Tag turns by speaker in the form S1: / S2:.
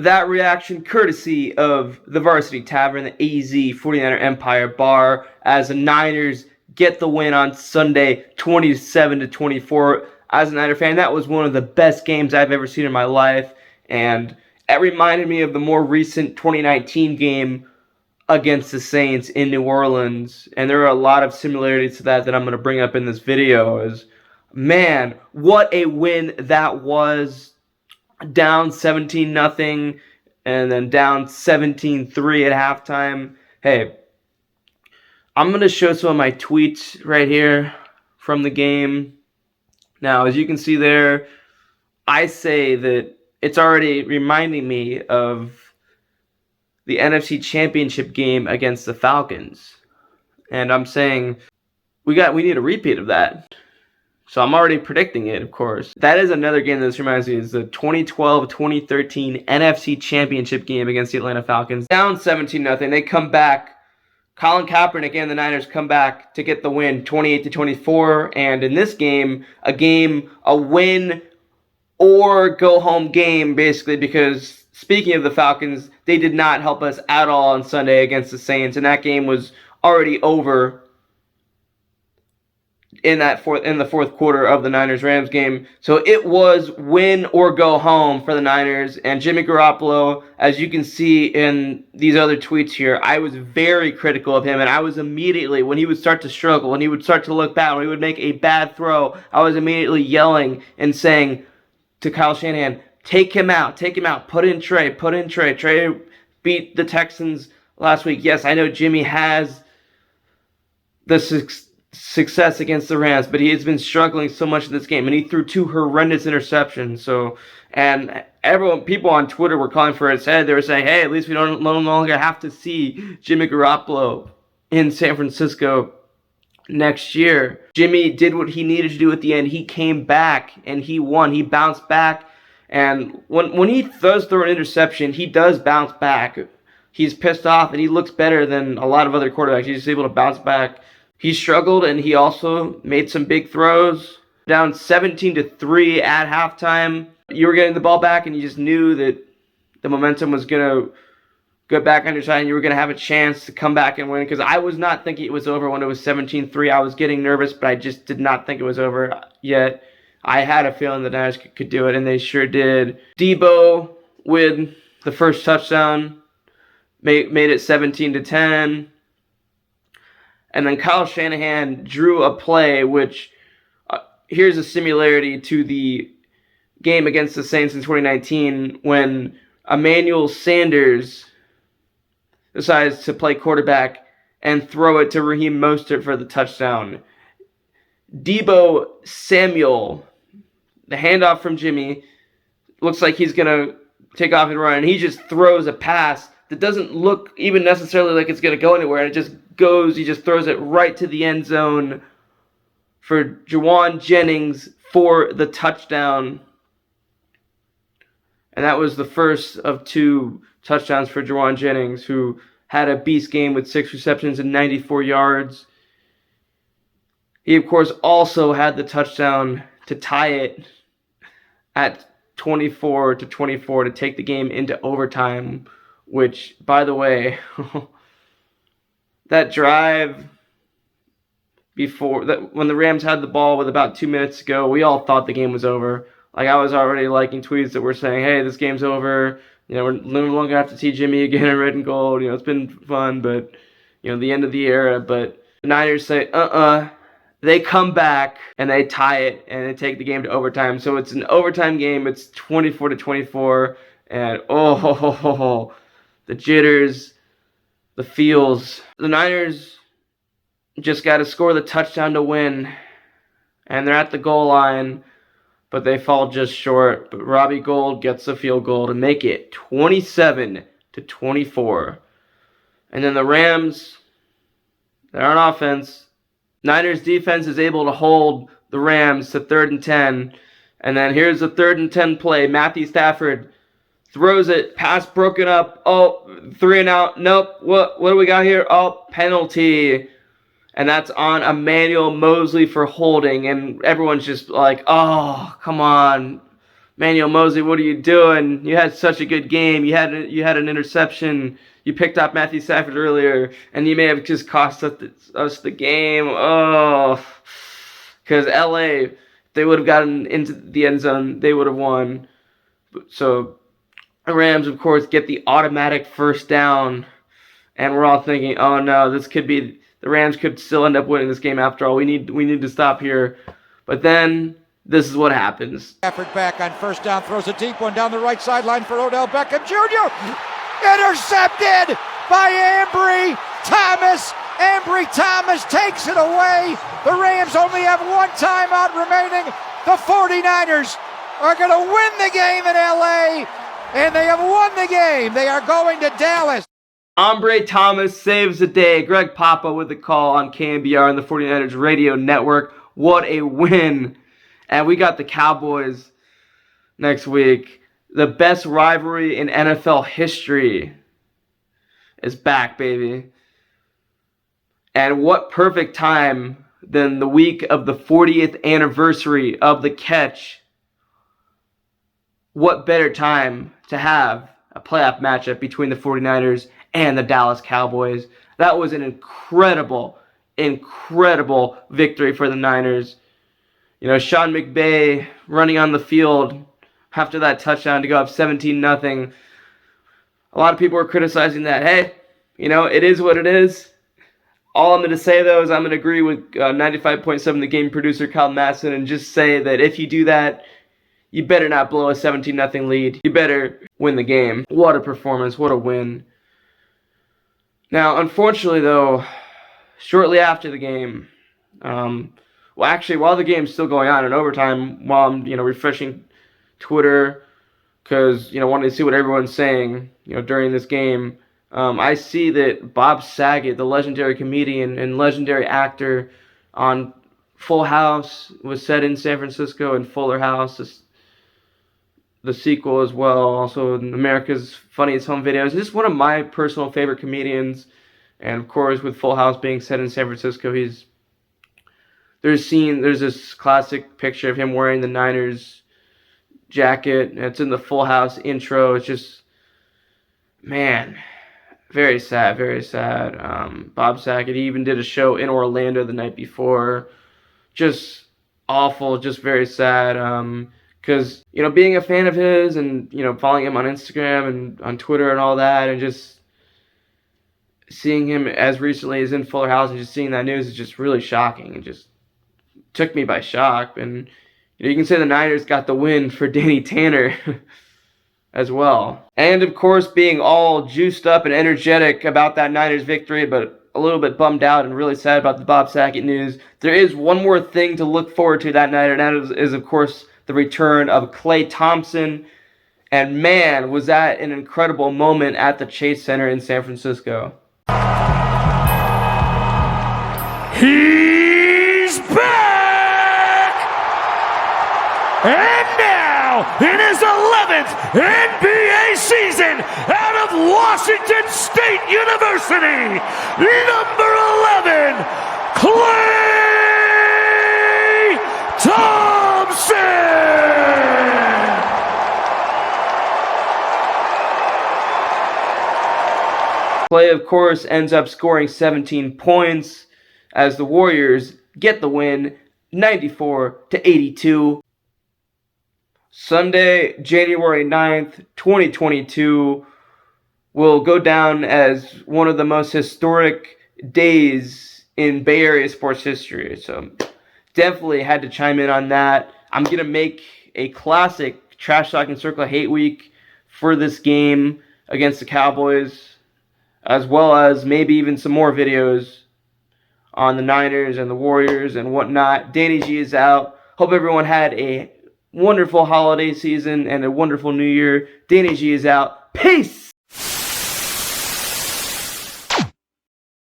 S1: that reaction courtesy of the Varsity Tavern, the AZ 49er Empire Bar, as the Niners get the win on Sunday, 27-24. As a Niner fan, that was one of the best games I've ever seen in my life, and it reminded me of the more recent 2019 game against the Saints in New Orleans, and there are a lot of similarities to that I'm going to bring up in this video. Man, what a win that was. Down 17-0, and then down 17-3 at halftime. Hey, I'm going to show some of my tweets right here from the game. Now, as you can see there, I say that it's already reminding me of the NFC Championship game against the Falcons. And I'm saying we need a repeat of that. So I'm already predicting it, of course. That is another game that this reminds me is the 2012-2013 NFC Championship game against the Atlanta Falcons. Down 17-0. They come back. Colin Kaepernick and the Niners come back to get the win, 28-24. And in this game, a win or go home game, basically, because speaking of the Falcons, they did not help us at all on Sunday against the Saints, and that game was already over in the fourth quarter of the Niners-Rams game. So it was win or go home for the Niners. And Jimmy Garoppolo, as you can see in these other tweets here, I was very critical of him, and I was immediately, when he would start to struggle, when he would start to look bad, when he would make a bad throw, I was immediately yelling and saying to Kyle Shanahan, take him out, put in Trey. Trey beat the Texans last week. Yes, I know Jimmy has the success against the Rams, but he has been struggling so much in this game, and he threw 2 horrendous interceptions. And people on Twitter were calling for his head. They were saying, hey, at least we no longer have to see Jimmy Garoppolo in San Francisco next year. Jimmy did what he needed to do at the end. He came back and he won. He bounced back, and when he does throw an interception, he does bounce back. He's pissed off, and he looks better than a lot of other quarterbacks. He's able to bounce back. He struggled, and he also made some big throws. Down 17-3 at halftime. You were getting the ball back, and you just knew that the momentum was going to go back on your side, and you were going to have a chance to come back and win. Because I was not thinking it was over when it was 17-3. I was getting nervous, but I just did not think it was over yet. I had a feeling the Niners could do it, and they sure did. Debo with the first touchdown made it 17-10. And then Kyle Shanahan drew a play, which here's a similarity to the game against the Saints in 2019 when Emmanuel Sanders decides to play quarterback and throw it to Raheem Mostert for the touchdown. Debo Samuel, the handoff from Jimmy, looks like he's going to take off and run, and he just throws a pass that doesn't look even necessarily like it's going to go anywhere, and it just goes, he just throws it right to the end zone for Juwan Jennings for the touchdown. And that was the first of 2 touchdowns for Juwan Jennings, who had a beast game with 6 receptions and 94 yards. He, of course, also had the touchdown to tie it at 24-24 to take the game into overtime, which, by the way, that drive before that, when the Rams had the ball with about 2 minutes to go, we all thought the game was over. Like, I was already liking tweets that were saying, hey, this game's over. You know, we're no longer have to see Jimmy again in red and gold. You know, it's been fun, but, you know, the end of the era. But the Niners say, They come back and they tie it and they take the game to overtime. So it's an overtime game. It's 24-24. And the jitters, the feels. The Niners just got to score the touchdown to win. And they're at the goal line, but they fall just short. But Robbie Gould gets the field goal to make it 27-24. And then the Rams, they're on offense. Niners defense is able to hold the Rams to 3rd and 10. And then here's the 3rd and 10 play. Matthew Stafford throws it, pass broken up. 3 and out. Nope. What do we got here? Penalty. And that's on Emmanuel Mosley for holding. And everyone's just like, oh, come on. Manuel Mosley, what are you doing? You had such a good game. You had an interception. You picked up Matthew Stafford earlier, and you may have just cost us the game. Oh, because LA, if they would have gotten into the end zone, they would have won. So the Rams, of course, get the automatic first down, and we're all thinking, oh no, this could be the Rams could still end up winning this game after all. We need to stop here, but then this is what happens.
S2: Stafford back on first down, throws a deep one down the right sideline for Odell Beckham Jr. Intercepted by Ambry Thomas. Ambry Thomas takes it away. The Rams only have one timeout remaining. The 49ers are going to win the game in LA, and they have won the game. They are going to Dallas.
S1: Ambry Thomas saves the day. Greg Papa with the call on KNBR and the 49ers radio network. What a win. And we got the Cowboys next week. The best rivalry in NFL history is back, baby. And what perfect time than the week of the 40th anniversary of the catch. What better time to have a playoff matchup between the 49ers and the Dallas Cowboys. That was an incredible victory for the Niners. You know, Sean McVay running on the field after that touchdown to go up 17-0. A lot of people were criticizing that. Hey, you know, it is what it is. All I'm going to say, though, is I'm going to agree with 95.7, the game producer, Kyle Masson, and just say that if you do that, you better not blow a 17-0 lead. You better win the game. What a performance. What a win. Now, unfortunately, though, shortly after the game, while the game's still going on in overtime, while I'm, refreshing Twitter, because, wanting to see what everyone's saying, during this game, I see that Bob Saget, the legendary comedian and legendary actor on Full House, was set in San Francisco, and Fuller House, the sequel as well, also America's Funniest Home Videos. Just one of my personal favorite comedians, and of course with Full House being set in San Francisco, there's this classic picture of him wearing the Niners jacket, and it's in the Full House intro. It's just, man, very sad, very sad. Bob Saget, he even did a show in Orlando the night before. Just awful, just very sad. Because, being a fan of his and, following him on Instagram and on Twitter and all that, and just seeing him as recently as in Fuller House and just seeing that news is just really shocking. It just took me by shock. And, you can say the Niners got the win for Danny Tanner as well. And, of course, being all juiced up and energetic about that Niners victory, but a little bit bummed out and really sad about the Bob Saget news, there is one more thing to look forward to that night, and that is of course, the return of Klay Thompson. And man, was that an incredible moment at the Chase Center in San Francisco.
S3: He's back! And now, in his 11th NBA season out of Washington State University, number 11, Klay Thompson!
S1: Klay, of course, ends up scoring 17 points as the Warriors get the win, 94-82. Sunday, January 9th, 2022, will go down as one of the most historic days in Bay Area sports history. So definitely had to chime in on that. I'm going to make a classic Trash Talking Circle Hate Week for this game against the Cowboys, as well as maybe even some more videos on the Niners and the Warriors and whatnot. Danny G is out. Hope everyone had a wonderful holiday season and a wonderful new year. Danny G is out. Peace!